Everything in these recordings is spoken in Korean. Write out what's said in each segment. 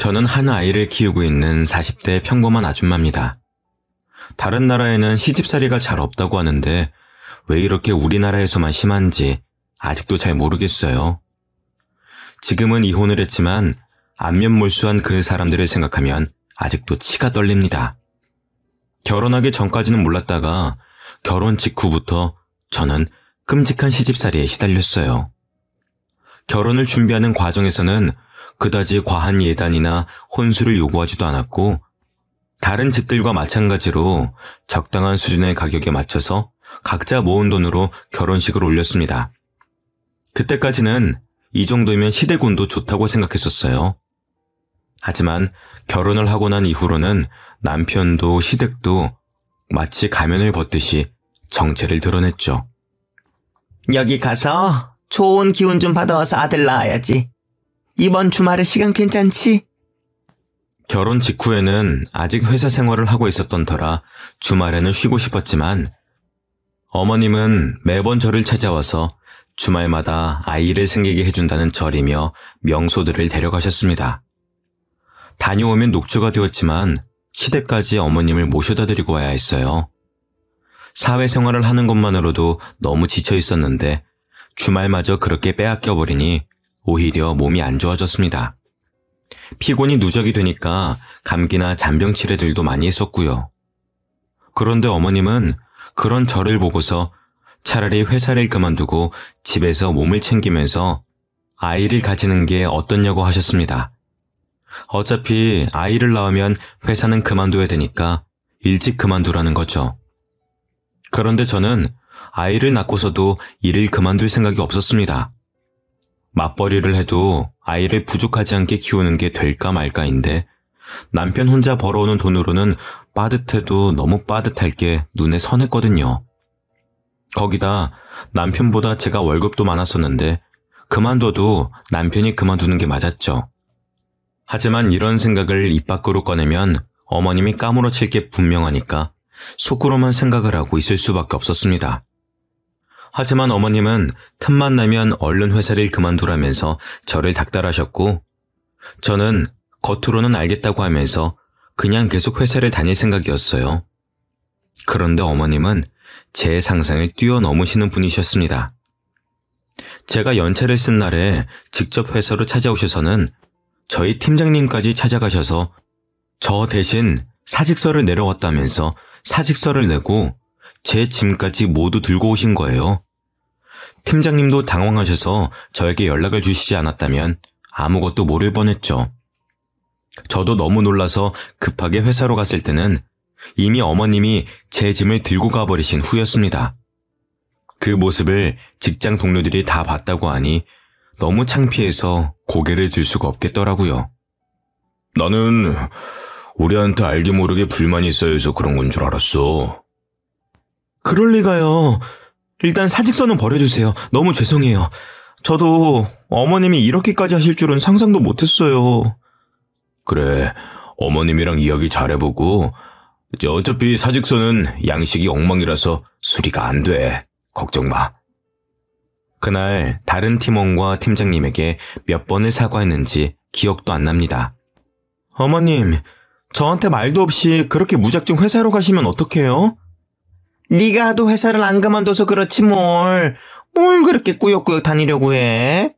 저는 한 아이를 키우고 있는 40대 평범한 아줌마입니다. 다른 나라에는 시집살이가 잘 없다고 하는데 왜 이렇게 우리나라에서만 심한지 아직도 잘 모르겠어요. 지금은 이혼을 했지만 안면몰수한 그 사람들을 생각하면 아직도 치가 떨립니다. 결혼하기 전까지는 몰랐다가 결혼 직후부터 저는 끔찍한 시집살이에 시달렸어요. 결혼을 준비하는 과정에서는 그다지 과한 예단이나 혼수를 요구하지도 않았고 다른 집들과 마찬가지로 적당한 수준의 가격에 맞춰서 각자 모은 돈으로 결혼식을 올렸습니다. 그때까지는 이 정도면 시댁운도 좋다고 생각했었어요. 하지만 결혼을 하고 난 이후로는 남편도 시댁도 마치 가면을 벗듯이 정체를 드러냈죠. 여기 가서 좋은 기운 좀 받아와서 아들 낳아야지. 이번 주말에 시간 괜찮지? 결혼 직후에는 아직 회사 생활을 하고 있었던 터라 주말에는 쉬고 싶었지만 어머님은 매번 저를 찾아와서 주말마다 아이를 생기게 해준다는 절이며 명소들을 데려가셨습니다. 다녀오면 녹초가 되었지만 시댁까지 어머님을 모셔다 드리고 와야 했어요. 사회생활을 하는 것만으로도 너무 지쳐 있었는데 주말마저 그렇게 빼앗겨버리니 오히려 몸이 안 좋아졌습니다. 피곤이 누적이 되니까 감기나 잔병 치레들도 많이 했었고요. 그런데 어머님은 그런 저를 보고서 차라리 회사를 그만두고 집에서 몸을 챙기면서 아이를 가지는 게 어떻냐고 하셨습니다. 어차피 아이를 낳으면 회사는 그만둬야 되니까 일찍 그만두라는 거죠. 그런데 저는 아이를 낳고서도 일을 그만둘 생각이 없었습니다. 맞벌이를 해도 아이를 부족하지 않게 키우는 게 될까 말까인데 남편 혼자 벌어오는 돈으로는 빠듯해도 너무 빠듯할 게 눈에 선했거든요. 거기다 남편보다 제가 월급도 많았었는데 그만둬도 남편이 그만두는 게 맞았죠. 하지만 이런 생각을 입 밖으로 꺼내면 어머님이 까무러칠 게 분명하니까 속으로만 생각을 하고 있을 수밖에 없었습니다. 하지만 어머님은 틈만 나면 얼른 회사를 그만두라면서 저를 닥달하셨고 저는 겉으로는 알겠다고 하면서 그냥 계속 회사를 다닐 생각이었어요. 그런데 어머님은 제 상상을 뛰어넘으시는 분이셨습니다. 제가 연차를 쓴 날에 직접 회사로 찾아오셔서는 저희 팀장님까지 찾아가셔서 저 대신 사직서를 내려왔다면서 사직서를 내고 제 짐까지 모두 들고 오신 거예요. 팀장님도 당황하셔서 저에게 연락을 주시지 않았다면 아무것도 모를 뻔했죠. 저도 너무 놀라서 급하게 회사로 갔을 때는 이미 어머님이 제 짐을 들고 가버리신 후였습니다. 그 모습을 직장 동료들이 다 봤다고 하니 너무 창피해서 고개를 들 수가 없겠더라고요. 나는 우리한테 알게 모르게 불만이 쌓여서 그런 건 줄 알았어. 그럴 리가요. 일단 사직서는 버려주세요. 너무 죄송해요. 저도 어머님이 이렇게까지 하실 줄은 상상도 못했어요. 그래, 어머님이랑 이야기 잘해보고 어차피 사직서는 양식이 엉망이라서 수리가 안 돼. 걱정 마. 그날 다른 팀원과 팀장님에게 몇 번을 사과했는지 기억도 안 납니다. 어머님, 저한테 말도 없이 그렇게 무작정 회사로 가시면 어떡해요? 네가 하도 회사를 안 그만둬서 그렇지 뭘 그렇게 꾸역꾸역 다니려고 해?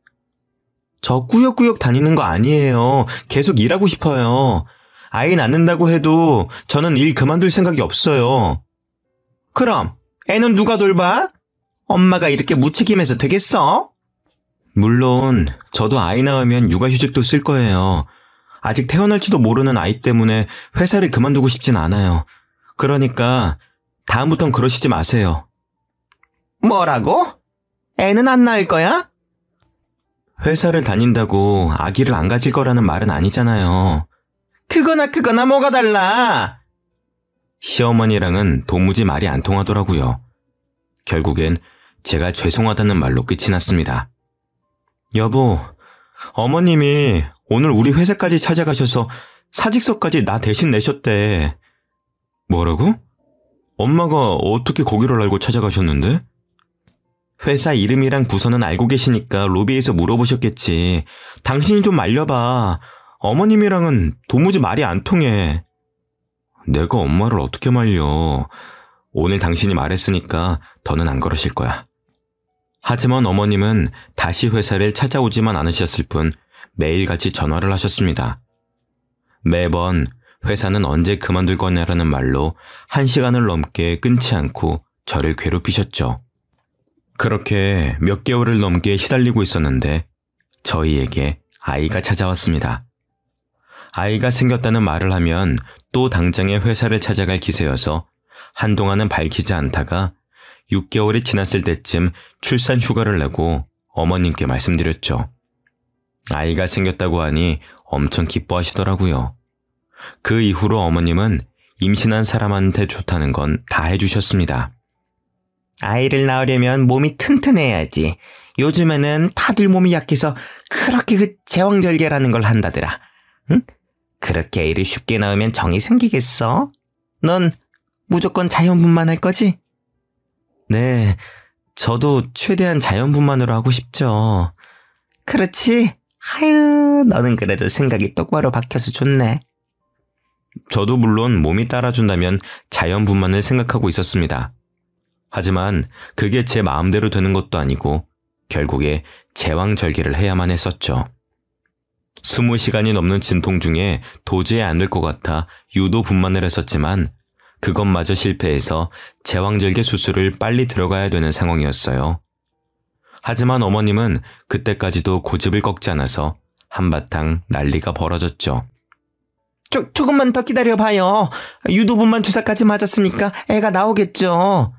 저 꾸역꾸역 다니는 거 아니에요. 계속 일하고 싶어요. 아이 낳는다고 해도 저는 일 그만둘 생각이 없어요. 그럼 애는 누가 돌봐? 엄마가 이렇게 무책임해서 되겠어? 물론 저도 아이 낳으면 육아휴직도 쓸 거예요. 아직 태어날지도 모르는 아이 때문에 회사를 그만두고 싶진 않아요. 그러니까 다음부턴 그러시지 마세요. 뭐라고? 애는 안 낳을 거야? 회사를 다닌다고 아기를 안 가질 거라는 말은 아니잖아요. 그거나 뭐가 달라? 시어머니랑은 도무지 말이 안 통하더라고요. 결국엔 제가 죄송하다는 말로 끝이 났습니다. 여보, 어머님이 오늘 우리 회사까지 찾아가셔서 사직서까지 나 대신 내셨대. 뭐라고? 엄마가 어떻게 거기를 알고 찾아가셨는데? 회사 이름이랑 부서는 알고 계시니까 로비에서 물어보셨겠지. 당신이 좀 말려봐. 어머님이랑은 도무지 말이 안 통해. 내가 엄마를 어떻게 말려. 오늘 당신이 말했으니까 더는 안 그러실 거야. 하지만 어머님은 다시 회사를 찾아오지만 않으셨을 뿐 매일같이 전화를 하셨습니다. 매번 회사는 언제 그만둘 거냐라는 말로 1시간을 넘게 끊지 않고 저를 괴롭히셨죠. 그렇게 몇 개월을 넘게 시달리고 있었는데 저희에게 아이가 찾아왔습니다. 아이가 생겼다는 말을 하면 또 당장에 회사를 찾아갈 기세여서 한동안은 밝히지 않다가 6개월이 지났을 때쯤 출산 휴가를 내고 어머님께 말씀드렸죠. 아이가 생겼다고 하니 엄청 기뻐하시더라고요. 그 이후로 어머님은 임신한 사람한테 좋다는 건 다 해주셨습니다. 아이를 낳으려면 몸이 튼튼해야지. 요즘에는 다들 몸이 약해서 그렇게 그 제왕절개라는 걸 한다더라. 응? 그렇게 애를 쉽게 낳으면 정이 생기겠어? 넌 무조건 자연분만할 거지? 네, 저도 최대한 자연분만으로 하고 싶죠. 그렇지? 아유, 너는 그래도 생각이 똑바로 박혀서 좋네. 저도 물론 몸이 따라준다면 자연분만을 생각하고 있었습니다. 하지만 그게 제 마음대로 되는 것도 아니고 결국에 제왕절개를 해야만 했었죠. 20시간이 넘는 진통 중에 도저히 안 될 것 같아 유도 분만을 했었지만 그것마저 실패해서 제왕절개 수술을 빨리 들어가야 되는 상황이었어요. 하지만 어머님은 그때까지도 고집을 꺾지 않아서 한바탕 난리가 벌어졌죠. 조금만 더 기다려봐요. 유도분만 주사까지 맞았으니까 애가 나오겠죠.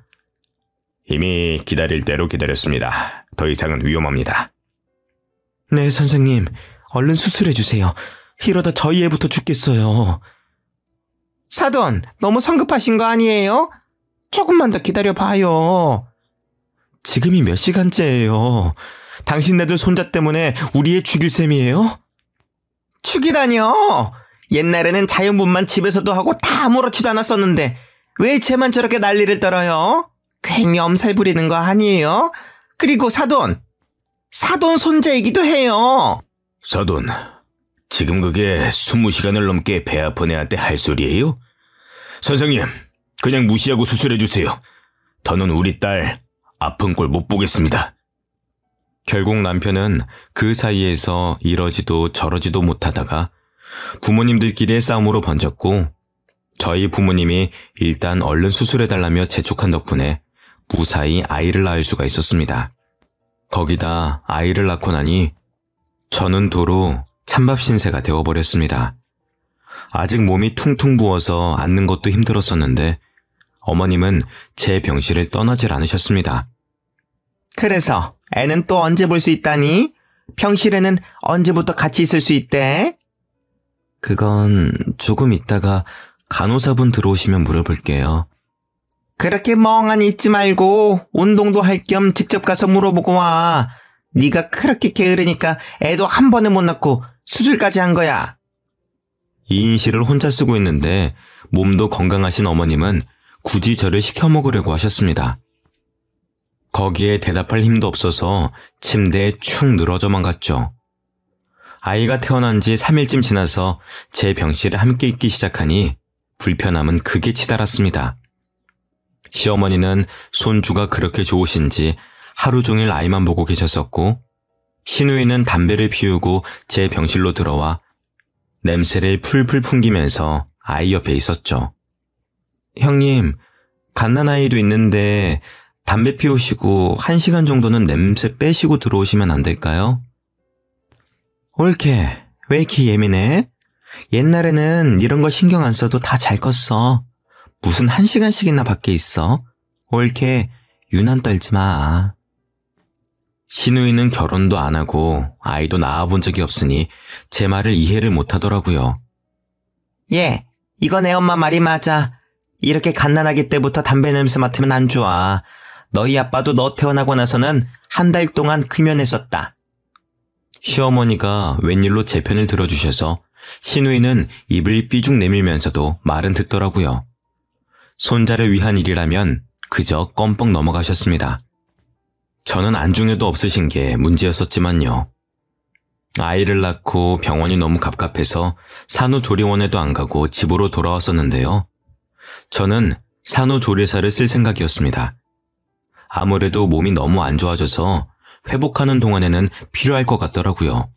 이미 기다릴 대로 기다렸습니다. 더 이상은 위험합니다. 네, 선생님. 얼른 수술해주세요. 이러다 저희 애부터 죽겠어요. 사돈, 너무 성급하신 거 아니에요? 조금만 더 기다려봐요. 지금이 몇 시간째예요. 당신네들 손자 때문에 우리 애 죽일 셈이에요? 죽이다뇨! 옛날에는 자연분만 집에서도 하고 다 아무렇지도 않았었는데 왜 쟤만 저렇게 난리를 떨어요? 괜히 엄살 부리는 거 아니에요? 그리고 사돈 손자이기도 해요. 사돈, 지금 그게 20시간을 넘게 배 아픈 애한테 할 소리예요? 선생님, 그냥 무시하고 수술해주세요. 더는 우리 딸 아픈 꼴 못 보겠습니다. 결국 남편은 그 사이에서 이러지도 저러지도 못하다가 부모님들끼리의 싸움으로 번졌고 저희 부모님이 일단 얼른 수술해달라며 재촉한 덕분에 무사히 아이를 낳을 수가 있었습니다. 거기다 아이를 낳고 나니 저는 도로 찬밥 신세가 되어버렸습니다. 아직 몸이 퉁퉁 부어서 앉는 것도 힘들었었는데 어머님은 제 병실을 떠나질 않으셨습니다. 그래서 애는 또 언제 볼 수 있다니? 병실에는 언제부터 같이 있을 수 있대? 그건 조금 있다가 간호사분 들어오시면 물어볼게요. 그렇게 멍하니 있지 말고 운동도 할 겸 직접 가서 물어보고 와. 네가 그렇게 게으르니까 애도 한 번에 못 낳고 수술까지 한 거야. 2인실을 혼자 쓰고 있는데 몸도 건강하신 어머님은 굳이 저를 시켜 먹으려고 하셨습니다. 거기에 대답할 힘도 없어서 침대에 축 늘어져만 갔죠. 아이가 태어난 지 3일쯤 지나서 제 병실에 함께 있기 시작하니 불편함은 극에 치달았습니다. 시어머니는 손주가 그렇게 좋으신지 하루 종일 아이만 보고 계셨었고 시누이는 담배를 피우고 제 병실로 들어와 냄새를 풀풀 풍기면서 아이 옆에 있었죠. 형님, 갓난아이도 있는데 담배 피우시고 1시간 정도는 냄새 빼시고 들어오시면 안 될까요? 옳게, 왜 이렇게 예민해? 옛날에는 이런 거 신경 안 써도 다 잘 컸어. 무슨 1시간씩이나 밖에 있어? 옳게, 유난 떨지 마. 시누이는 결혼도 안 하고 아이도 낳아본 적이 없으니 제 말을 이해를 못 하더라고요. 예, 이거 내 엄마 말이 맞아. 이렇게 갓난아기 때부터 담배 냄새 맡으면 안 좋아. 너희 아빠도 너 태어나고 나서는 한 달 동안 금연했었다. 시어머니가 웬일로 제 편을 들어주셔서 시누이는 입을 삐죽 내밀면서도 말은 듣더라고요. 손자를 위한 일이라면 그저 껌뻑 넘어가셨습니다. 저는 안중에도 없으신 게 문제였었지만요. 아이를 낳고 병원이 너무 갑갑해서 산후조리원에도 안 가고 집으로 돌아왔었는데요. 저는 산후조리사를 쓸 생각이었습니다. 아무래도 몸이 너무 안 좋아져서 회복하는 동안에는 필요할 것 같더라고요.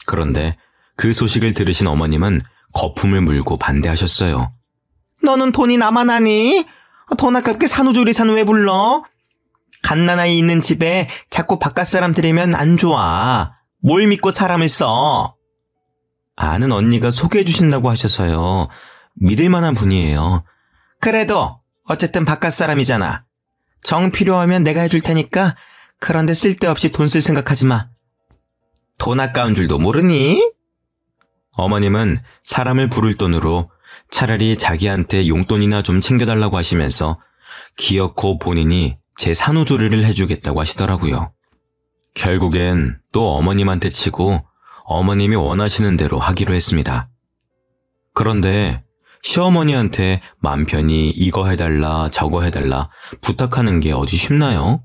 그런데 그 소식을 들으신 어머님은 거품을 물고 반대하셨어요. 너는 돈이 나만 하니? 돈 아깝게 산후조리사는 왜 불러? 갓난아이 있는 집에 자꾸 바깥 사람 들이면 안 좋아. 뭘 믿고 사람을 써? 아는 언니가 소개해 주신다고 하셔서요. 믿을 만한 분이에요. 그래도 어쨌든 바깥 사람이잖아. 정 필요하면 내가 해줄 테니까 그런데 쓸데없이 돈 쓸 생각하지 마. 돈 아까운 줄도 모르니? 어머님은 사람을 부를 돈으로 차라리 자기한테 용돈이나 좀 챙겨달라고 하시면서 기어코 본인이 제 산후조리를 해주겠다고 하시더라고요. 결국엔 또 어머님한테 치고 어머님이 원하시는 대로 하기로 했습니다. 그런데 시어머니한테 맘 편히 이거 해달라 저거 해달라 부탁하는 게 어디 쉽나요?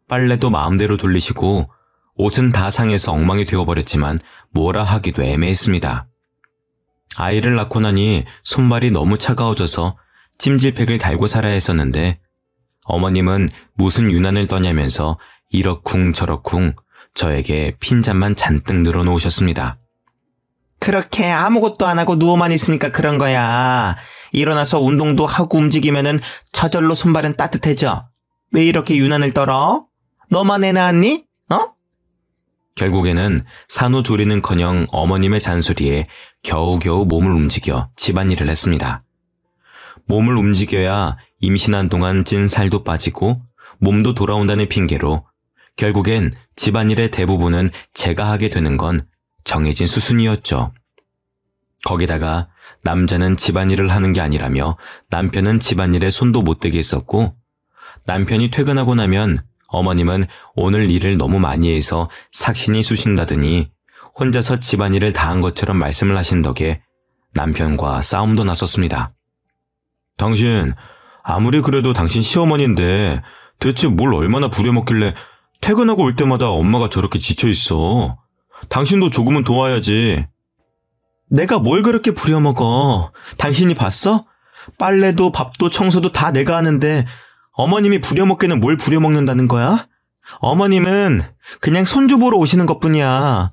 빨래도 마음대로 돌리시고 옷은 다 상해서 엉망이 되어버렸지만 뭐라 하기도 애매했습니다. 아이를 낳고 나니 손발이 너무 차가워져서 찜질팩을 달고 살아야 했었는데 어머님은 무슨 유난을 떠냐면서 이러쿵 저러쿵 저에게 핀잔만 잔뜩 늘어놓으셨습니다. 그렇게 아무것도 안 하고 누워만 있으니까 그런 거야. 일어나서 운동도 하고 움직이면은 저절로 손발은 따뜻해져. 왜 이렇게 유난을 떨어? 너만 애 낳았니? 어? 결국에는 산후조리는커녕 어머님의 잔소리에 겨우겨우 몸을 움직여 집안일을 했습니다. 몸을 움직여야 임신한 동안 찐 살도 빠지고 몸도 돌아온다는 핑계로 결국엔 집안일의 대부분은 제가 하게 되는 건 정해진 수순이었죠. 거기다가 남자는 집안일을 하는 게 아니라며 남편은 집안일에 손도 못 대게 했었고 남편이 퇴근하고 나면 어머님은 오늘 일을 너무 많이 해서 삭신이 쑤신다더니 혼자서 집안일을 다 한 것처럼 말씀을 하신 덕에 남편과 싸움도 났었습니다. 당신 아무리 그래도 당신 시어머니인데 대체 뭘 얼마나 부려먹길래 퇴근하고 올 때마다 엄마가 저렇게 지쳐있어. 당신도 조금은 도와야지. 내가 뭘 그렇게 부려먹어. 당신이 봤어? 빨래도 밥도 청소도 다 내가 하는데 어머님이 부려먹기는 뭘 부려먹는다는 거야? 어머님은 그냥 손주 보러 오시는 것뿐이야.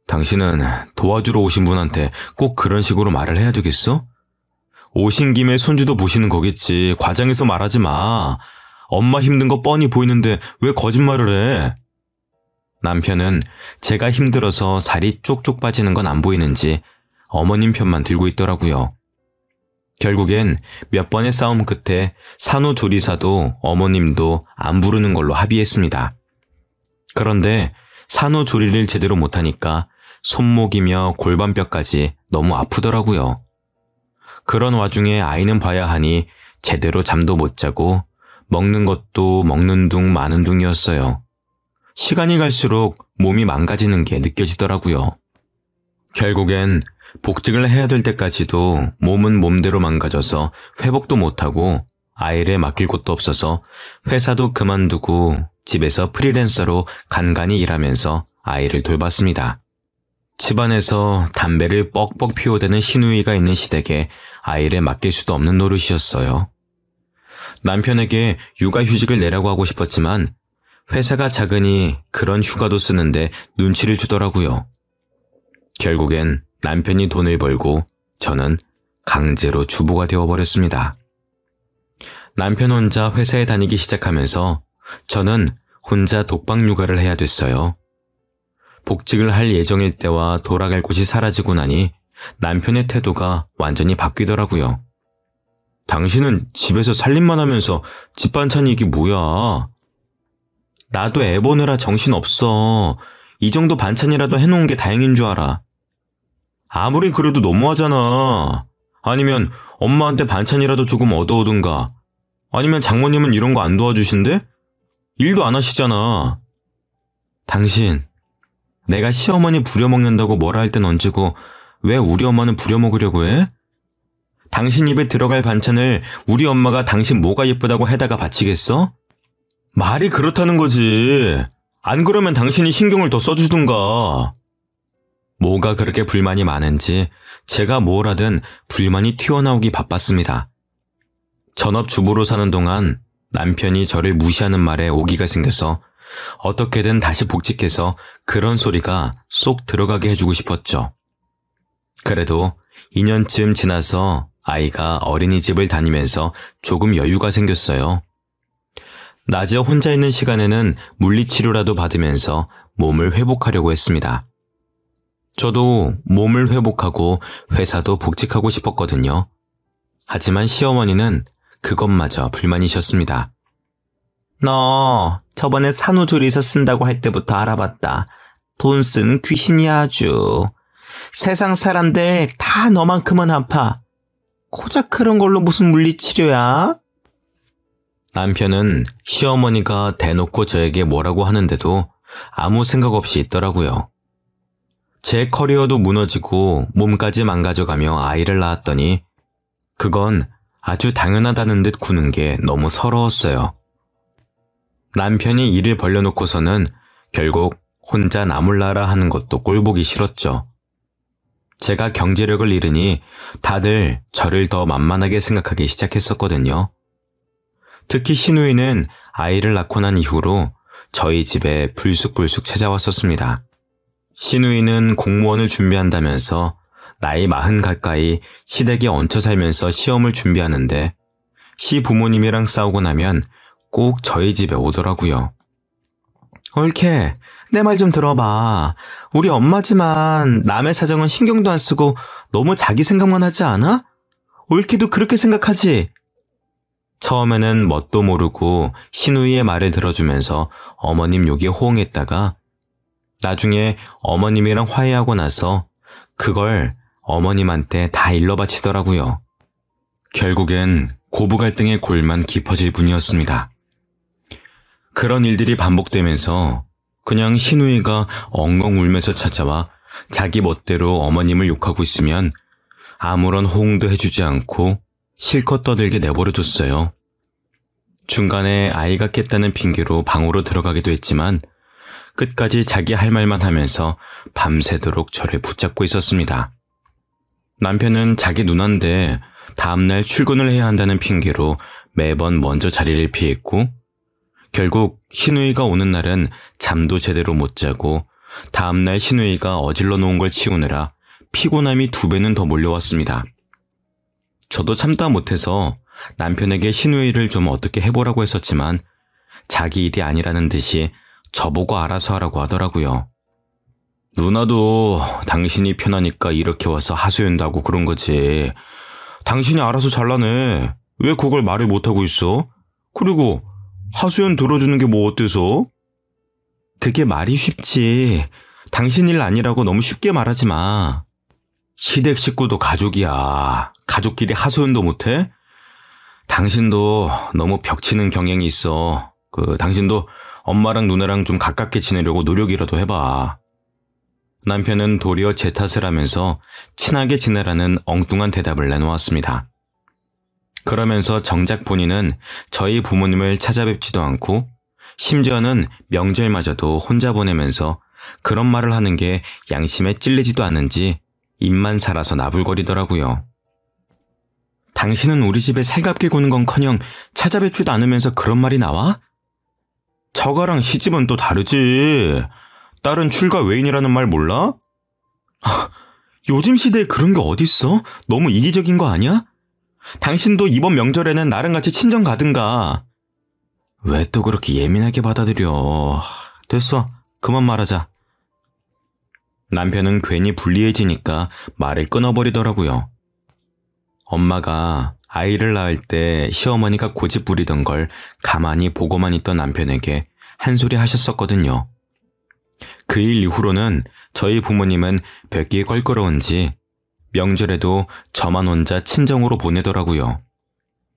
당신은 도와주러 오신 분한테 꼭 그런 식으로 말을 해야 되겠어? 오신 김에 손주도 보시는 거겠지. 과장해서 말하지 마. 엄마 힘든 거 뻔히 보이는데 왜 거짓말을 해? 남편은 제가 힘들어서 살이 쪽쪽 빠지는 건 안 보이는지 어머님 편만 들고 있더라고요. 결국엔 몇 번의 싸움 끝에 산후조리사도 어머님도 안 부르는 걸로 합의했습니다. 그런데 산후조리를 제대로 못하니까 손목이며 골반뼈까지 너무 아프더라고요. 그런 와중에 아이는 봐야 하니 제대로 잠도 못 자고 먹는 것도 먹는 둥 마는 둥이었어요. 시간이 갈수록 몸이 망가지는 게 느껴지더라고요. 결국엔 복직을 해야 될 때까지도 몸은 몸대로 망가져서 회복도 못하고 아이를 맡길 곳도 없어서 회사도 그만두고 집에서 프리랜서로 간간히 일하면서 아이를 돌봤습니다. 집안에서 담배를 뻑뻑 피워대는 시누이가 있는 시댁에 아이를 맡길 수도 없는 노릇이었어요. 남편에게 육아휴직을 내라고 하고 싶었지만 회사가 작으니 그런 휴가도 쓰는데 눈치를 주더라고요. 결국엔 남편이 돈을 벌고 저는 강제로 주부가 되어버렸습니다. 남편 혼자 회사에 다니기 시작하면서 저는 혼자 독박 육아를 해야 됐어요. 복직을 할 예정일 때와 돌아갈 곳이 사라지고 나니 남편의 태도가 완전히 바뀌더라고요. 당신은 집에서 살림만 하면서 집 반찬이 이게 뭐야? 나도 애 보느라 정신없어. 이 정도 반찬이라도 해놓은 게 다행인 줄 알아. 아무리 그래도 너무하잖아. 아니면 엄마한테 반찬이라도 조금 얻어오든가. 아니면 장모님은 이런 거 안 도와주신대? 일도 안 하시잖아. 당신, 내가 시어머니 부려먹는다고 뭐라 할 땐 언제고 왜 우리 엄마는 부려먹으려고 해? 당신 입에 들어갈 반찬을 우리 엄마가 당신 뭐가 예쁘다고 해다가 바치겠어? 말이 그렇다는 거지. 안 그러면 당신이 신경을 더 써주든가. 뭐가 그렇게 불만이 많은지 제가 뭘 하든 불만이 튀어나오기 바빴습니다. 전업주부로 사는 동안 남편이 저를 무시하는 말에 오기가 생겨서 어떻게든 다시 복직해서 그런 소리가 쏙 들어가게 해주고 싶었죠. 그래도 2년쯤 지나서 아이가 어린이집을 다니면서 조금 여유가 생겼어요. 낮에 혼자 있는 시간에는 물리치료라도 받으면서 몸을 회복하려고 했습니다. 저도 몸을 회복하고 회사도 복직하고 싶었거든요. 하지만 시어머니는 그것마저 불만이셨습니다. 너 저번에 산후조리사 쓴다고 할 때부터 알아봤다. 돈 쓰는 귀신이야 아주. 세상 사람들 다 너만큼은 아파. 고작 그런 걸로 무슨 물리치료야? 남편은 시어머니가 대놓고 저에게 뭐라고 하는데도 아무 생각 없이 있더라고요. 제 커리어도 무너지고 몸까지 망가져가며 아이를 낳았더니 그건 아주 당연하다는 듯 구는 게 너무 서러웠어요. 남편이 일을 벌려놓고서는 결국 혼자 나몰라라 하는 것도 꼴보기 싫었죠. 제가 경제력을 잃으니 다들 저를 더 만만하게 생각하기 시작했었거든요. 특히 시누이는 아이를 낳고 난 이후로 저희 집에 불쑥불쑥 찾아왔었습니다. 시누이는 공무원을 준비한다면서 나이 40 가까이 시댁에 얹혀 살면서 시험을 준비하는데 시부모님이랑 싸우고 나면 꼭 저희 집에 오더라고요. 옳게 내 말 좀 들어봐. 우리 엄마지만 남의 사정은 신경도 안 쓰고 너무 자기 생각만 하지 않아? 옳게도 그렇게 생각하지? 처음에는 뭣도 모르고 시누이의 말을 들어주면서 어머님 욕에 호응했다가 나중에 어머님이랑 화해하고 나서 그걸 어머님한테 다 일러바치더라고요. 결국엔 고부 갈등의 골만 깊어질 뿐이었습니다. 그런 일들이 반복되면서 그냥 시누이가 엉엉 울면서 찾아와 자기 멋대로 어머님을 욕하고 있으면 아무런 호응도 해주지 않고 실컷 떠들게 내버려뒀어요. 중간에 아이가 깼다는 핑계로 방으로 들어가기도 했지만 끝까지 자기 할 말만 하면서 밤새도록 저를 붙잡고 있었습니다. 남편은 자기 누나인데 다음날 출근을 해야 한다는 핑계로 매번 먼저 자리를 피했고 결국 시누이가 오는 날은 잠도 제대로 못 자고 다음날 시누이가 어질러 놓은 걸 치우느라 피곤함이 2배는 더 몰려왔습니다. 저도 참다 못해서 남편에게 시누이를 좀 어떻게 해보라고 했었지만 자기 일이 아니라는 듯이 저보고 알아서 하라고 하더라고요. 누나도 당신이 편하니까 이렇게 와서 하소연도 하고 그런 거지. 당신이 알아서 잘라내. 왜 그걸 말을 못하고 있어? 그리고 하소연 들어주는 게 뭐 어때서? 그게 말이 쉽지. 당신 일 아니라고 너무 쉽게 말하지 마. 시댁 식구도 가족이야. 가족끼리 하소연도 못해? 당신도 너무 벽치는 경향이 있어. 당신도 엄마랑 누나랑 좀 가깝게 지내려고 노력이라도 해봐. 남편은 도리어 제 탓을 하면서 친하게 지내라는 엉뚱한 대답을 내놓았습니다. 그러면서 정작 본인은 저희 부모님을 찾아뵙지도 않고 심지어는 명절마저도 혼자 보내면서 그런 말을 하는 게 양심에 찔리지도 않는지 입만 살아서 나불거리더라고요. 당신은 우리 집에 살갑게 구는 건커녕 찾아뵙지도 않으면서 그런 말이 나와? 저거랑 시집은 또 다르지. 딸은 출가 외인이라는 말 몰라? 요즘 시대에 그런 게 어딨어? 너무 이기적인 거 아니야? 당신도 이번 명절에는 나랑 같이 친정 가든가. 왜 또 그렇게 예민하게 받아들여. 됐어. 그만 말하자. 남편은 괜히 불리해지니까 말을 끊어버리더라고요. 엄마가 아이를 낳을 때 시어머니가 고집 부리던 걸 가만히 보고만 있던 남편에게 한 소리 하셨었거든요. 그 일 이후로는 저희 부모님은 뵙기 껄끄러운지 명절에도 저만 혼자 친정으로 보내더라고요.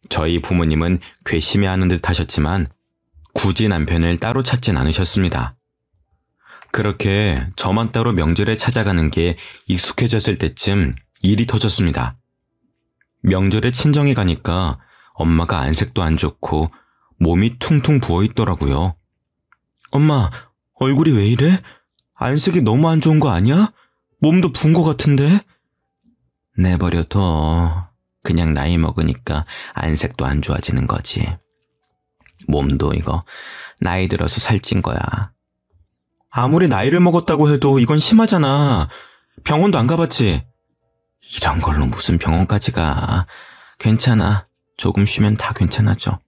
저희 부모님은 괘씸해하는 듯 하셨지만 굳이 남편을 따로 찾진 않으셨습니다. 그렇게 저만 따로 명절에 찾아가는 게 익숙해졌을 때쯤 일이 터졌습니다. 명절에 친정에 가니까 엄마가 안색도 안 좋고 몸이 퉁퉁 부어있더라고요. 엄마 얼굴이 왜 이래? 안색이 너무 안 좋은 거 아니야? 몸도 부은 거 같은데? 내버려둬. 그냥 나이 먹으니까 안색도 안 좋아지는 거지. 몸도 이거 나이 들어서 살찐 거야. 아무리 나이를 먹었다고 해도 이건 심하잖아. 병원도 안 가봤지? 이런 걸로 무슨 병원까지 가. 괜찮아. 조금 쉬면 다 괜찮아져.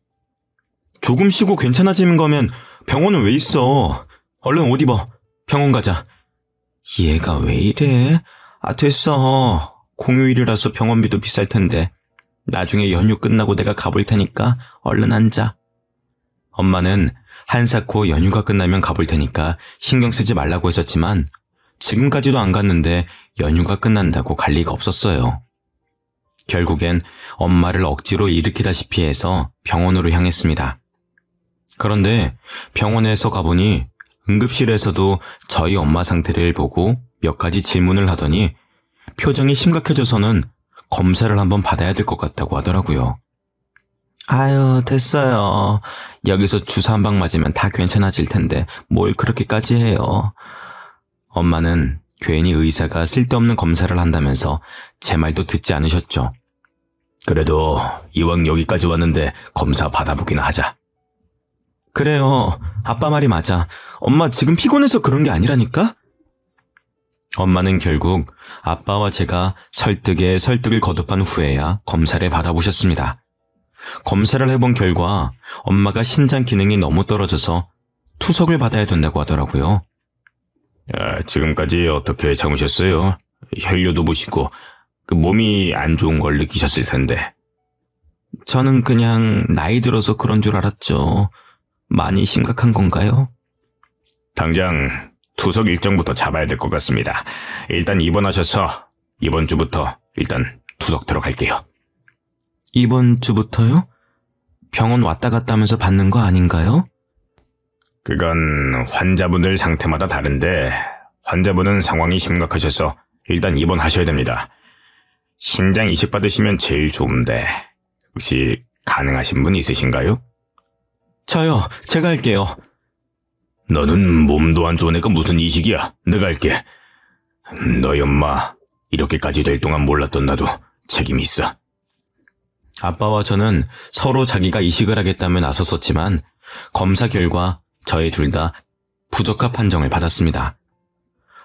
조금 쉬고 괜찮아지는 거면 병원은 왜 있어? 얼른 옷 입어. 병원 가자. 얘가 왜 이래? 됐어. 공휴일이라서 병원비도 비쌀 텐데. 나중에 연휴 끝나고 내가 가볼 테니까 얼른 앉아. 엄마는 한사코 연휴가 끝나면 가볼 테니까 신경 쓰지 말라고 했었지만 지금까지도 안 갔는데 연휴가 끝난다고 갈 리가 없었어요. 결국엔 엄마를 억지로 일으키다시피 해서 병원으로 향했습니다. 그런데 병원에서 가보니 응급실에서도 저희 엄마 상태를 보고 몇 가지 질문을 하더니 표정이 심각해져서는 검사를 한번 받아야 될 것 같다고 하더라고요. 아유, 됐어요. 여기서 주사 한 방 맞으면 다 괜찮아질 텐데 뭘 그렇게까지 해요. 엄마는 괜히 의사가 쓸데없는 검사를 한다면서 제 말도 듣지 않으셨죠. 그래도 이왕 여기까지 왔는데 검사 받아보기나 하자. 그래요. 아빠 말이 맞아. 엄마 지금 피곤해서 그런 게 아니라니까? 엄마는 결국 아빠와 제가 설득에 설득을 거듭한 후에야 검사를 받아보셨습니다. 검사를 해본 결과 엄마가 신장 기능이 너무 떨어져서 투석을 받아야 된다고 하더라고요. 지금까지 어떻게 참으셨어요? 혈뇨도 보시고 몸이 안 좋은 걸 느끼셨을 텐데. 저는 그냥 나이 들어서 그런 줄 알았죠. 많이 심각한 건가요? 당장 투석 일정부터 잡아야 될 것 같습니다. 일단 입원하셔서 이번 주부터 일단 투석 들어갈게요. 이번 주부터요? 병원 왔다 갔다 하면서 받는 거 아닌가요? 그건 환자분들 상태마다 다른데 환자분은 상황이 심각하셔서 일단 입원하셔야 됩니다. 신장 이식 받으시면 제일 좋은데 혹시 가능하신 분 있으신가요? 저요. 제가 할게요. 너는 몸도 안 좋은 애가 무슨 이식이야. 내가 할게. 너희 엄마 이렇게까지 될 동안 몰랐던 나도 책임이 있어. 아빠와 저는 서로 자기가 이식을 하겠다며 나섰었지만 검사 결과 저희 둘 다 부적합 판정을 받았습니다.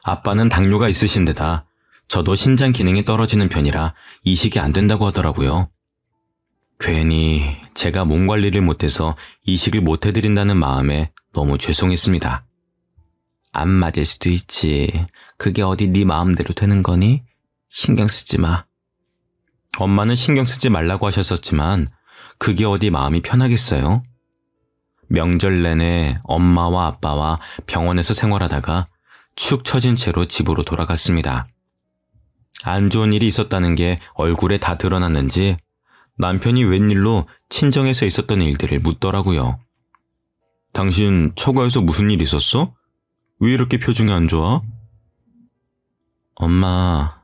아빠는 당뇨가 있으신 데다 저도 신장 기능이 떨어지는 편이라 이식이 안 된다고 하더라고요. 괜히 제가 몸 관리를 못해서 이식을 못 해드린다는 마음에 너무 죄송했습니다. 안 맞을 수도 있지. 그게 어디 네 마음대로 되는 거니? 신경 쓰지 마. 엄마는 신경 쓰지 말라고 하셨었지만 그게 어디 마음이 편하겠어요? 명절 내내 엄마와 아빠와 병원에서 생활하다가 축 처진 채로 집으로 돌아갔습니다. 안 좋은 일이 있었다는 게 얼굴에 다 드러났는지 남편이 웬일로 친정에서 있었던 일들을 묻더라고요. 당신 처가에서 무슨 일 있었어? 왜 이렇게 표정이 안 좋아? 엄마,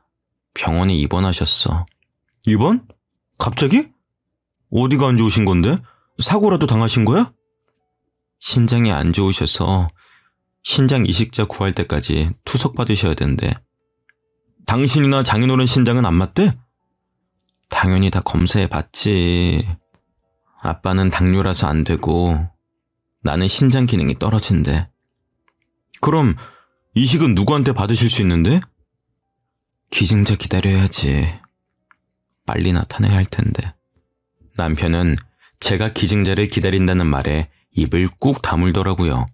병원에 입원하셨어. 입원? 갑자기? 어디가 안 좋으신 건데? 사고라도 당하신 거야? 신장이 안 좋으셔서 신장 이식자 구할 때까지 투석 받으셔야 된대. 당신이나 장인어른 신장은 안 맞대? 당연히 다 검사해 봤지. 아빠는 당뇨라서 안 되고 나는 신장 기능이 떨어진대. 그럼 이식은 누구한테 받으실 수 있는데? 기증자 기다려야지. 빨리 나타내야 할 텐데. 남편은 제가 기증자를 기다린다는 말에 입을 꾹 다물더라고요.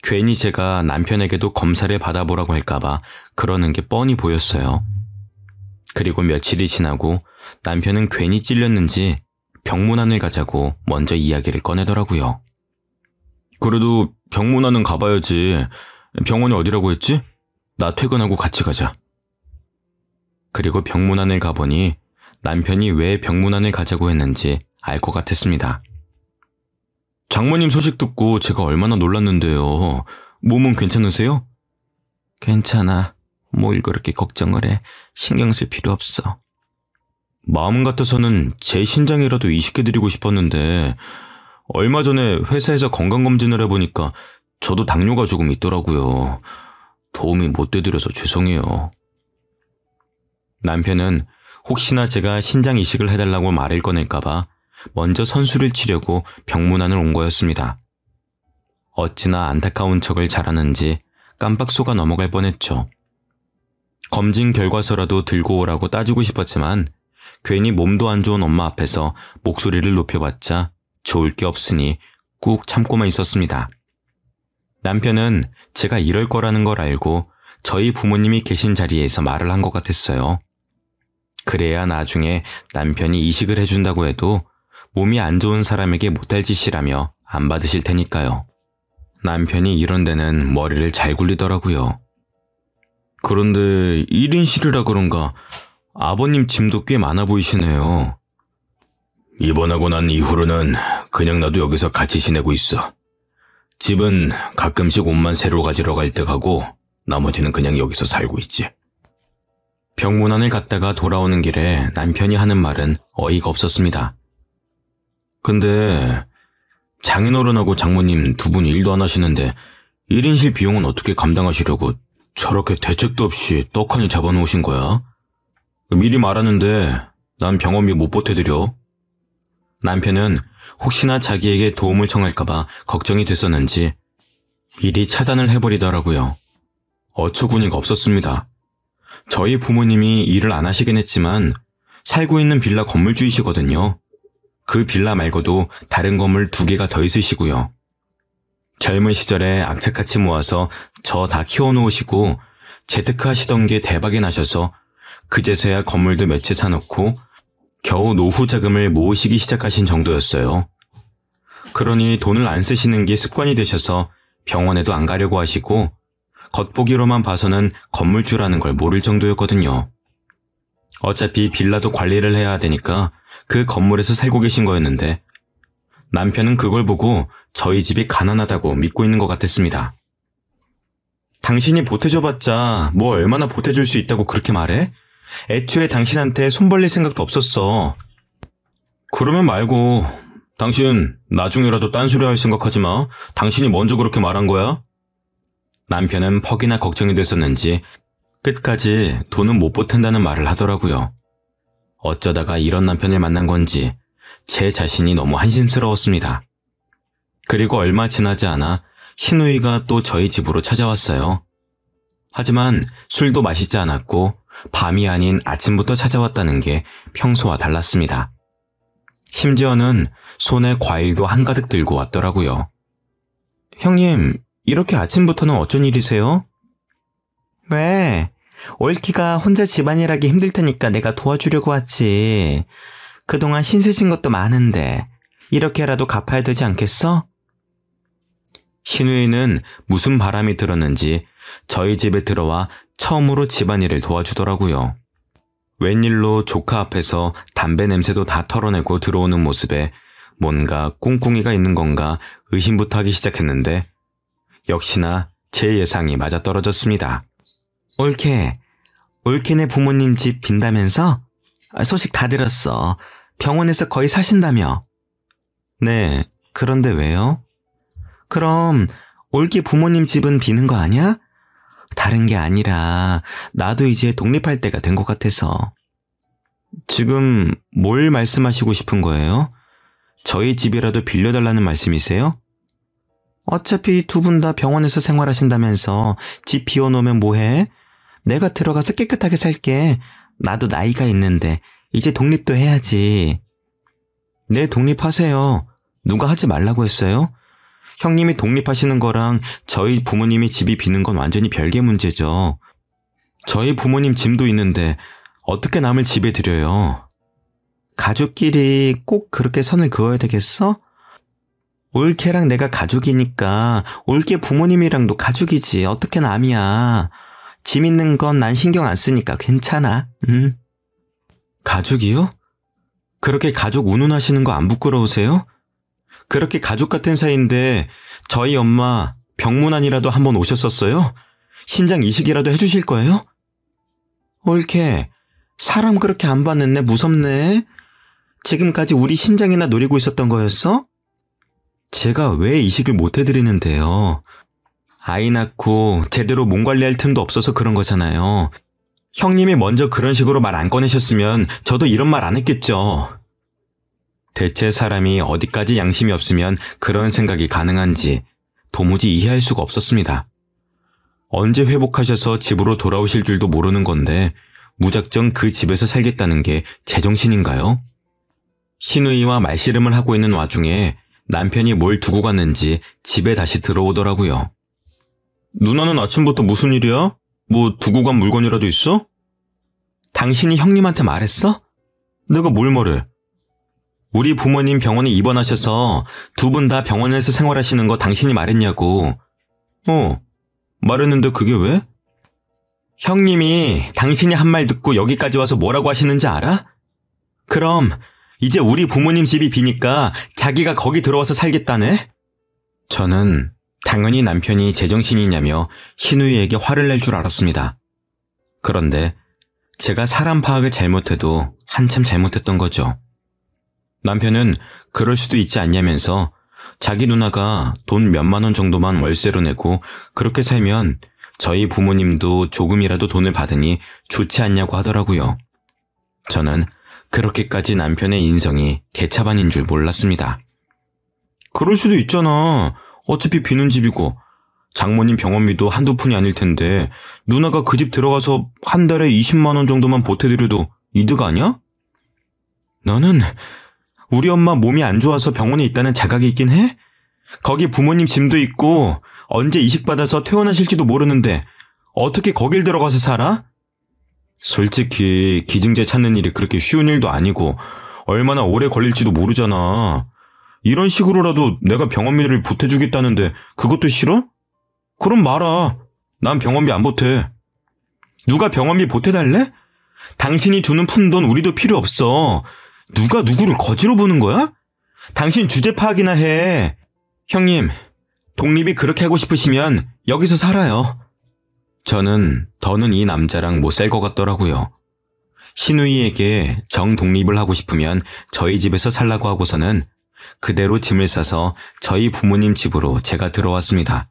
괜히 제가 남편에게도 검사를 받아보라고 할까봐 그러는 게 뻔히 보였어요. 그리고 며칠이 지나고 남편은 괜히 찔렸는지 병문안을 가자고 먼저 이야기를 꺼내더라고요. 그래도 병문안은 가봐야지. 병원이 어디라고 했지? 나 퇴근하고 같이 가자. 그리고 병문안을 가보니 남편이 왜 병문안을 가자고 했는지 알 것 같았습니다. 장모님 소식 듣고 제가 얼마나 놀랐는데요. 몸은 괜찮으세요? 괜찮아. 뭘 그렇게 걱정을 해. 신경 쓸 필요 없어. 마음 같아서는 제 신장이라도 이식해드리고 싶었는데 얼마 전에 회사에서 건강검진을 해보니까 저도 당뇨가 조금 있더라고요. 도움이 못 되드려서 죄송해요. 남편은 혹시나 제가 신장 이식을 해달라고 말을 꺼낼까봐 먼저 선수를 치려고 병문안을 온 거였습니다. 어찌나 안타까운 척을 잘하는지 깜빡 속아 넘어갈 뻔했죠. 검진 결과서라도 들고 오라고 따지고 싶었지만 괜히 몸도 안 좋은 엄마 앞에서 목소리를 높여봤자 좋을 게 없으니 꾹 참고만 있었습니다. 남편은 제가 이럴 거라는 걸 알고 저희 부모님이 계신 자리에서 말을 한 것 같았어요. 그래야 나중에 남편이 이식을 해준다고 해도 몸이 안 좋은 사람에게 못할 짓이라며 안 받으실 테니까요. 남편이 이런 데는 머리를 잘 굴리더라고요. 그런데 1인실이라 그런가 아버님 짐도 꽤 많아 보이시네요. 입원하고 난 이후로는 그냥 나도 여기서 같이 지내고 있어. 집은 가끔씩 옷만 새로 가지러 갈 때 가고 나머지는 그냥 여기서 살고 있지. 병문안을 갔다가 돌아오는 길에 남편이 하는 말은 어이가 없었습니다. 근데 장인어른하고 장모님 두 분이 일도 안 하시는데 1인실 비용은 어떻게 감당하시려고 저렇게 대책도 없이 떡하니 잡아놓으신 거야? 미리 말하는데 난 병원비 못 보태드려. 남편은 혹시나 자기에게 도움을 청할까봐 걱정이 됐었는지 이리 차단을 해버리더라고요. 어처구니가 없었습니다. 저희 부모님이 일을 안 하시긴 했지만 살고 있는 빌라 건물주이시거든요. 그 빌라 말고도 다른 건물 2개가 더 있으시고요. 젊은 시절에 악착같이 모아서 저 다 키워놓으시고 재테크 하시던 게 대박이 나셔서 그제서야 건물도 몇 채 사놓고 겨우 노후 자금을 모으시기 시작하신 정도였어요. 그러니 돈을 안 쓰시는 게 습관이 되셔서 병원에도 안 가려고 하시고 겉보기로만 봐서는 건물주라는 걸 모를 정도였거든요. 어차피 빌라도 관리를 해야 되니까 그 건물에서 살고 계신 거였는데 남편은 그걸 보고 저희 집이 가난하다고 믿고 있는 것 같았습니다. 당신이 보태줘봤자 뭐 얼마나 보태줄 수 있다고 그렇게 말해? 애초에 당신한테 손 벌릴 생각도 없었어. 그러면 말고 당신 나중에라도 딴소리 할 생각하지 마. 당신이 먼저 그렇게 말한 거야? 남편은 퍽이나 걱정이 됐었는지 끝까지 돈은 못 보탠다는 말을 하더라고요. 어쩌다가 이런 남편을 만난 건지 제 자신이 너무 한심스러웠습니다. 그리고 얼마 지나지 않아 신우이가 또 저희 집으로 찾아왔어요. 하지만 술도 마시지 않았고 밤이 아닌 아침부터 찾아왔다는 게 평소와 달랐습니다. 심지어는 손에 과일도 한가득 들고 왔더라고요. 형님, 이렇게 아침부터는 어쩐 일이세요? 왜? 올키가 혼자 집안일하기 힘들 테니까 내가 도와주려고 왔지. 그동안 신세진 것도 많은데 이렇게라도 갚아야 되지 않겠어? 신우이는 무슨 바람이 들었는지 저희 집에 들어와 처음으로 집안일을 도와주더라고요. 웬일로 조카 앞에서 담배 냄새도 다 털어내고 들어오는 모습에 뭔가 꿍꿍이가 있는 건가 의심부터 하기 시작했는데 역시나 제 예상이 맞아떨어졌습니다. 올케네 부모님 집 빈다면서? 소식 다 들었어. 병원에서 거의 사신다며. 네, 그런데 왜요? 그럼 올케 부모님 집은 비는 거 아니야? 다른 게 아니라 나도 이제 독립할 때가 된 것 같아서. 지금 뭘 말씀하시고 싶은 거예요? 저희 집이라도 빌려달라는 말씀이세요? 어차피 두 분 다 병원에서 생활하신다면서 집 비워놓으면 뭐해? 내가 들어가서 깨끗하게 살게. 나도 나이가 있는데 이제 독립도 해야지. 네, 독립하세요. 누가 하지 말라고 했어요? 형님이 독립하시는 거랑 저희 부모님이 집이 비는 건 완전히 별개 문제죠. 저희 부모님 짐도 있는데 어떻게 남을 집에 들여요? 가족끼리 꼭 그렇게 선을 그어야 되겠어? 올케랑 내가 가족이니까 올케 부모님이랑도 가족이지. 어떻게 남이야. 짐 있는 건 난 신경 안 쓰니까 괜찮아. 응? 가족이요? 그렇게 가족 운운하시는 거 안 부끄러우세요? 그렇게 가족 같은 사이인데 저희 엄마 병문안이라도 한번 오셨었어요? 신장 이식이라도 해주실 거예요? 올케, 사람 그렇게 안 봤는데 무섭네. 지금까지 우리 신장이나 노리고 있었던 거였어? 제가 왜 이식을 못 해드리는데요? 아이 낳고 제대로 몸 관리할 틈도 없어서 그런 거잖아요. 형님이 먼저 그런 식으로 말 안 꺼내셨으면 저도 이런 말 안 했겠죠. 대체 사람이 어디까지 양심이 없으면 그런 생각이 가능한지 도무지 이해할 수가 없었습니다. 언제 회복하셔서 집으로 돌아오실 줄도 모르는 건데 무작정 그 집에서 살겠다는 게 제정신인가요? 시누이와 말씨름을 하고 있는 와중에 남편이 뭘 두고 갔는지 집에 다시 들어오더라고요. 누나는 아침부터 무슨 일이야? 뭐 두고 간 물건이라도 있어? 당신이 형님한테 말했어? 내가 뭘 말해? 우리 부모님 병원에 입원하셔서 두 분 다 병원에서 생활하시는 거 당신이 말했냐고. 말했는데 그게 왜? 형님이 당신이 한 말 듣고 여기까지 와서 뭐라고 하시는지 알아? 그럼 이제 우리 부모님 집이 비니까 자기가 거기 들어와서 살겠다네? 저는 당연히 남편이 제정신이냐며 시누이에게 화를 낼 줄 알았습니다. 그런데 제가 사람 파악을 잘못해도 한참 잘못했던 거죠. 남편은 그럴 수도 있지 않냐면서 자기 누나가 돈 몇만 원 정도만 월세로 내고 그렇게 살면 저희 부모님도 조금이라도 돈을 받으니 좋지 않냐고 하더라고요. 저는 그렇게까지 남편의 인성이 개차반인 줄 몰랐습니다. 그럴 수도 있잖아. 어차피 비는 집이고 장모님 병원비도 한두 푼이 아닐 텐데 누나가 그 집 들어가서 한 달에 20만 원 정도만 보태드려도 이득 아니야? 나는 우리 엄마 몸이 안 좋아서 병원에 있다는 자각이 있긴 해? 거기 부모님 짐도 있고 언제 이식받아서 퇴원하실지도 모르는데 어떻게 거길 들어가서 살아? 솔직히 기증자 찾는 일이 그렇게 쉬운 일도 아니고 얼마나 오래 걸릴지도 모르잖아. 이런 식으로라도 내가 병원비를 보태주겠다는데 그것도 싫어? 그럼 말아. 난 병원비 안 보태. 누가 병원비 보태달래? 당신이 주는 푼돈 우리도 필요 없어. 누가 누구를 거지로 보는 거야? 당신 주제 파악이나 해. 형님, 독립이 그렇게 하고 싶으시면 여기서 살아요. 저는 더는 이 남자랑 못 살 것 같더라고요. 시누이에게 정독립을 하고 싶으면 저희 집에서 살라고 하고서는 그대로 짐을 싸서 저희 부모님 집으로 제가 들어왔습니다.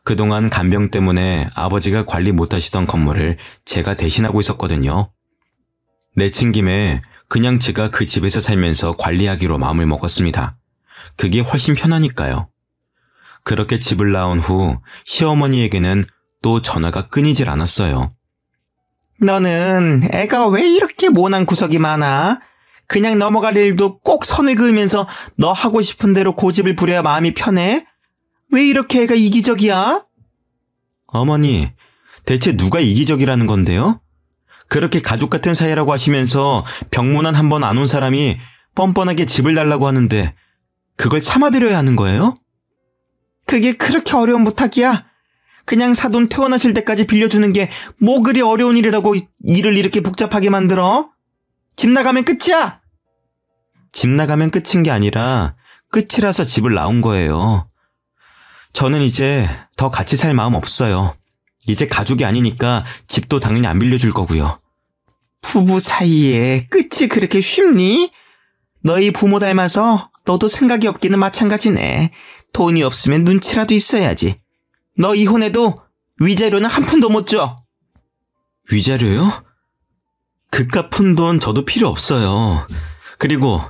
그동안 간병 때문에 아버지가 관리 못하시던 건물을 제가 대신하고 있었거든요. 내친 김에 그냥 제가 그 집에서 살면서 관리하기로 마음을 먹었습니다. 그게 훨씬 편하니까요. 그렇게 집을 나온 후 시어머니에게는 또 전화가 끊이질 않았어요. 너는 애가 왜 이렇게 모난 구석이 많아? 그냥 넘어갈 일도 꼭 선을 그으면서 너 하고 싶은 대로 고집을 부려야 마음이 편해? 왜 이렇게 애가 이기적이야? 어머니, 대체 누가 이기적이라는 건데요? 그렇게 가족 같은 사이라고 하시면서 병문안 한 번 안 온 사람이 뻔뻔하게 집을 달라고 하는데 그걸 참아드려야 하는 거예요? 그게 그렇게 어려운 부탁이야? 그냥 사돈 퇴원하실 때까지 빌려주는 게 뭐 그리 어려운 일이라고 일을 이렇게 복잡하게 만들어? 집 나가면 끝이야! 집 나가면 끝인 게 아니라 끝이라서 집을 나온 거예요. 저는 이제 더 같이 살 마음 없어요. 이제 가족이 아니니까 집도 당연히 안 빌려줄 거고요. 부부 사이에 끝이 그렇게 쉽니? 너희 부모 닮아서 너도 생각이 없기는 마찬가지네. 돈이 없으면 눈치라도 있어야지. 너 이혼해도 위자료는 한 푼도 못 줘. 위자료요? 그깟 푼돈 저도 필요 없어요. 그리고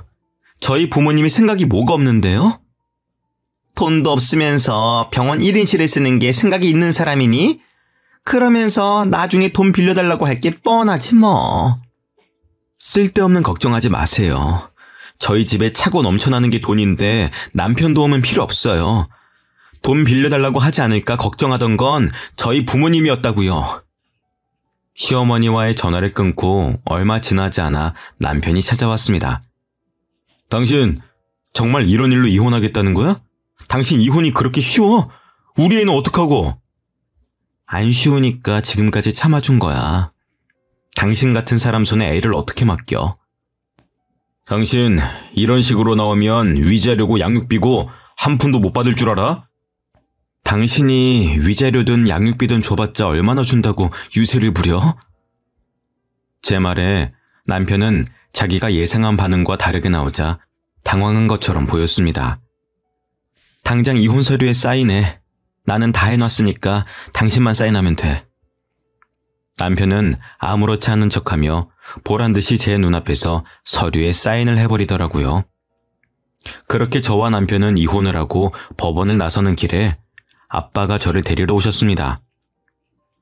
저희 부모님이 생각이 뭐가 없는데요? 돈도 없으면서 병원 1인실을 쓰는 게 생각이 있는 사람이니? 그러면서 나중에 돈 빌려달라고 할 게 뻔하지 뭐. 쓸데없는 걱정하지 마세요. 저희 집에 차고 넘쳐나는 게 돈인데 남편 도움은 필요 없어요. 돈 빌려달라고 하지 않을까 걱정하던 건 저희 부모님이었다고요. 시어머니와의 전화를 끊고 얼마 지나지 않아 남편이 찾아왔습니다. 당신 정말 이런 일로 이혼하겠다는 거야? 당신 이혼이 그렇게 쉬워? 우리 애는 어떡하고? 안 쉬우니까 지금까지 참아준 거야. 당신 같은 사람 손에 애를 어떻게 맡겨? 당신 이런 식으로 나오면 위자료고 양육비고 한 푼도 못 받을 줄 알아? 당신이 위자료든 양육비든 줘봤자 얼마나 준다고 유세를 부려? 제 말에 남편은 자기가 예상한 반응과 다르게 나오자 당황한 것처럼 보였습니다. 당장 이혼 서류에 사인해. 나는 다 해놨으니까 당신만 사인하면 돼. 남편은 아무렇지 않은 척하며 보란듯이 제 눈앞에서 서류에 사인을 해버리더라고요. 그렇게 저와 남편은 이혼을 하고 법원을 나서는 길에 아빠가 저를 데리러 오셨습니다.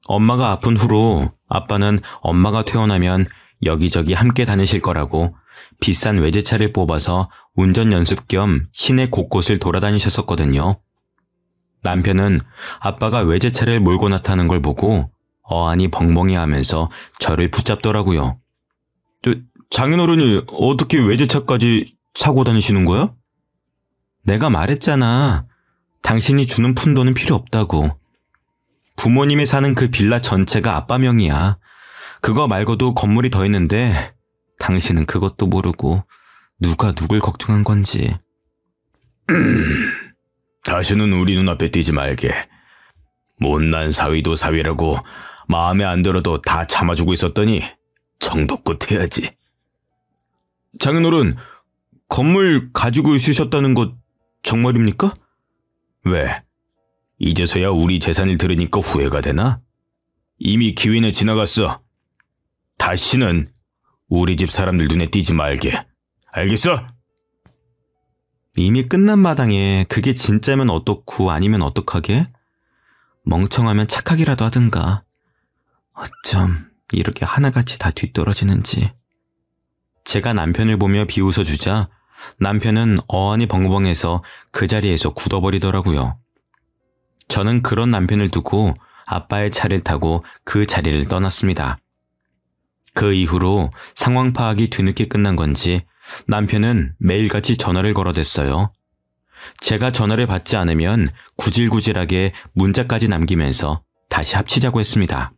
엄마가 아픈 후로 아빠는 엄마가 퇴원하면 여기저기 함께 다니실 거라고 비싼 외제차를 뽑아서 운전 연습 겸 시내 곳곳을 돌아다니셨었거든요. 남편은 아빠가 외제차를 몰고 나타나는 걸 보고 어안이 벙벙해 하면서 저를 붙잡더라고요. 장인어른이 어떻게 외제차까지 사고 다니시는 거야? 내가 말했잖아. 당신이 주는 푼돈은 필요 없다고. 부모님이 사는 그 빌라 전체가 아빠 명이야. 그거 말고도 건물이 더 있는데 당신은 그것도 모르고 누가 누굴 걱정한 건지. 다시는 우리 눈앞에 띄지 말게. 못난 사위도 사위라고 마음에 안 들어도 다 참아주고 있었더니 정도껏 해야지. 장인어른, 건물 가지고 있으셨다는 것 정말입니까? 왜? 이제서야 우리 재산을 들으니까 후회가 되나? 이미 기회는 지나갔어. 다시는 우리 집 사람들 눈에 띄지 말게. 알겠어? 이미 끝난 마당에 그게 진짜면 어떻고 아니면 어떡하게? 멍청하면 착하기라도 하든가. 어쩜 이렇게 하나같이 다 뒤떨어지는지. 제가 남편을 보며 비웃어주자 남편은 어안이 벙벙해서 그 자리에서 굳어버리더라고요. 저는 그런 남편을 두고 아빠의 차를 타고 그 자리를 떠났습니다. 그 이후로 상황 파악이 뒤늦게 끝난 건지 남편은 매일같이 전화를 걸어댔어요. 제가 전화를 받지 않으면 구질구질하게 문자까지 남기면서 다시 합치자고 했습니다.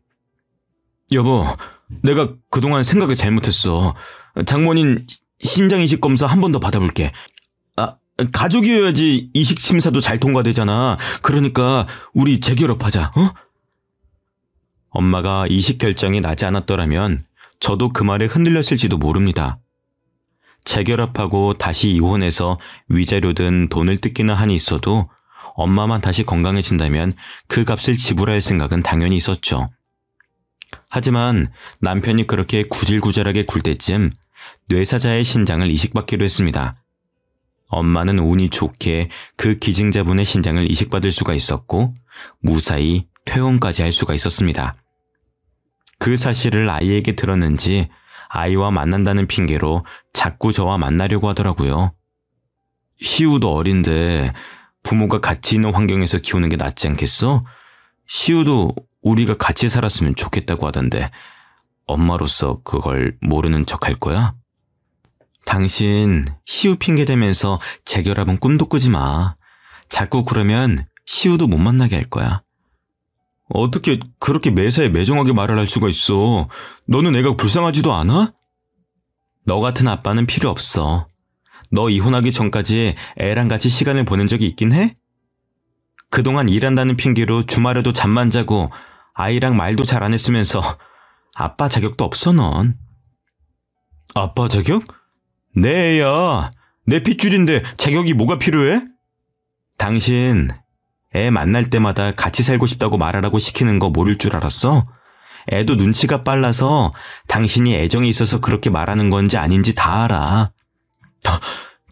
여보, 내가 그동안 생각을 잘못했어. 장모님 신장이식 검사 한 번 더 받아볼게. 가족이어야지 이식 심사도 잘 통과되잖아. 그러니까 우리 재결합하자, 어? 엄마가 이식 결정이 나지 않았더라면 저도 그 말에 흔들렸을지도 모릅니다. 재결합하고 다시 이혼해서 위자료든 돈을 뜯기는 한이 있어도 엄마만 다시 건강해진다면 그 값을 지불할 생각은 당연히 있었죠. 하지만 남편이 그렇게 구질구질하게 굴 때쯤 뇌사자의 신장을 이식받기로 했습니다. 엄마는 운이 좋게 그 기증자분의 신장을 이식받을 수가 있었고 무사히 퇴원까지 할 수가 있었습니다. 그 사실을 아이에게 들었는지 아이와 만난다는 핑계로 자꾸 저와 만나려고 하더라고요. 시우도 어린데 부모가 같이 있는 환경에서 키우는 게 낫지 않겠어? 시우도 우리가 같이 살았으면 좋겠다고 하던데 엄마로서 그걸 모르는 척 할 거야? 당신 시우 핑계 대면서 재결합은 꿈도 꾸지 마. 자꾸 그러면 시우도 못 만나게 할 거야. 어떻게 그렇게 매사에 매정하게 말을 할 수가 있어? 너는 애가 불쌍하지도 않아? 너 같은 아빠는 필요 없어. 너 이혼하기 전까지 애랑 같이 시간을 보낸 적이 있긴 해? 그동안 일한다는 핑계로 주말에도 잠만 자고 아이랑 말도 잘 안 했으면서 아빠 자격도 없어 넌. 아빠 자격? 내 애야. 내 핏줄인데 자격이 뭐가 필요해? 당신 애 만날 때마다 같이 살고 싶다고 말하라고 시키는 거 모를 줄 알았어? 애도 눈치가 빨라서 당신이 애정이 있어서 그렇게 말하는 건지 아닌지 다 알아.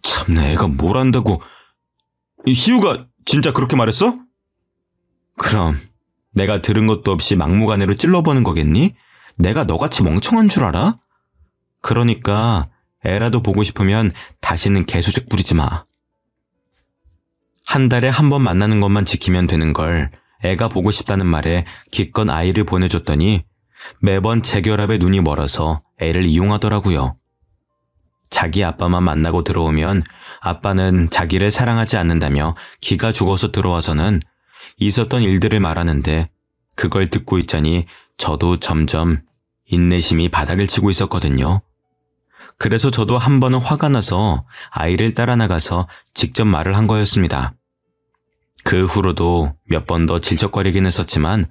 참내 애가 뭘 안다고. 시우가 진짜 그렇게 말했어? 그럼 내가 들은 것도 없이 막무가내로 찔러보는 거겠니? 내가 너같이 멍청한 줄 알아? 그러니까 애라도 보고 싶으면 다시는 개수작 부리지 마. 한 달에 한 번 만나는 것만 지키면 되는 걸 애가 보고 싶다는 말에 기껏 아이를 보내줬더니 매번 재결합에 눈이 멀어서 애를 이용하더라고요. 자기 아빠만 만나고 들어오면 아빠는 자기를 사랑하지 않는다며 기가 죽어서 들어와서는 있었던 일들을 말하는데 그걸 듣고 있자니 저도 점점 인내심이 바닥을 치고 있었거든요. 그래서 저도 한 번은 화가 나서 아이를 따라 나가서 직접 말을 한 거였습니다. 그 후로도 몇 번 더 질척거리긴 했었지만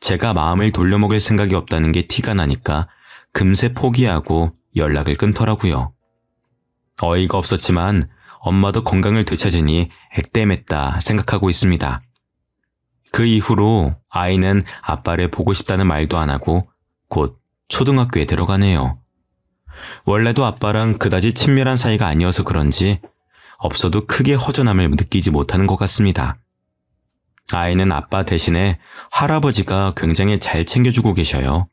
제가 마음을 돌려먹을 생각이 없다는 게 티가 나니까 금세 포기하고 연락을 끊더라고요. 어이가 없었지만 엄마도 건강을 되찾으니 액땜했다 생각하고 있습니다. 그 이후로 아이는 아빠를 보고 싶다는 말도 안 하고 곧 초등학교에 들어가네요. 원래도 아빠랑 그다지 친밀한 사이가 아니어서 그런지 없어도 크게 허전함을 느끼지 못하는 것 같습니다. 아이는 아빠 대신에 할아버지가 굉장히 잘 챙겨주고 계셔요.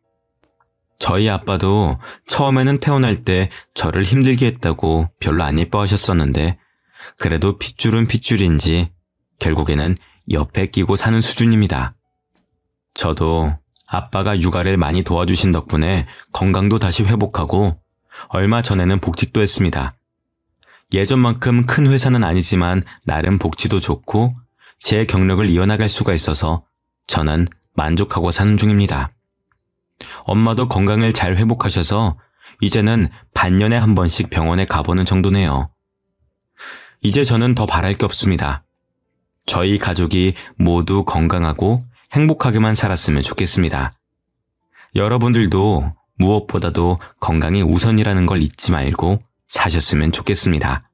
저희 아빠도 처음에는 태어날 때 저를 힘들게 했다고 별로 안 예뻐하셨었는데 그래도 핏줄은 핏줄인지 결국에는 옆에 끼고 사는 수준입니다. 저도 아빠가 육아를 많이 도와주신 덕분에 건강도 다시 회복하고 얼마 전에는 복직도 했습니다. 예전만큼 큰 회사는 아니지만 나름 복지도 좋고 제 경력을 이어나갈 수가 있어서 저는 만족하고 사는 중입니다. 엄마도 건강을 잘 회복하셔서 이제는 반년에 한 번씩 병원에 가보는 정도네요. 이제 저는 더 바랄 게 없습니다. 저희 가족이 모두 건강하고 행복하게만 살았으면 좋겠습니다. 여러분들도 무엇보다도 건강이 우선이라는 걸 잊지 말고 사셨으면 좋겠습니다.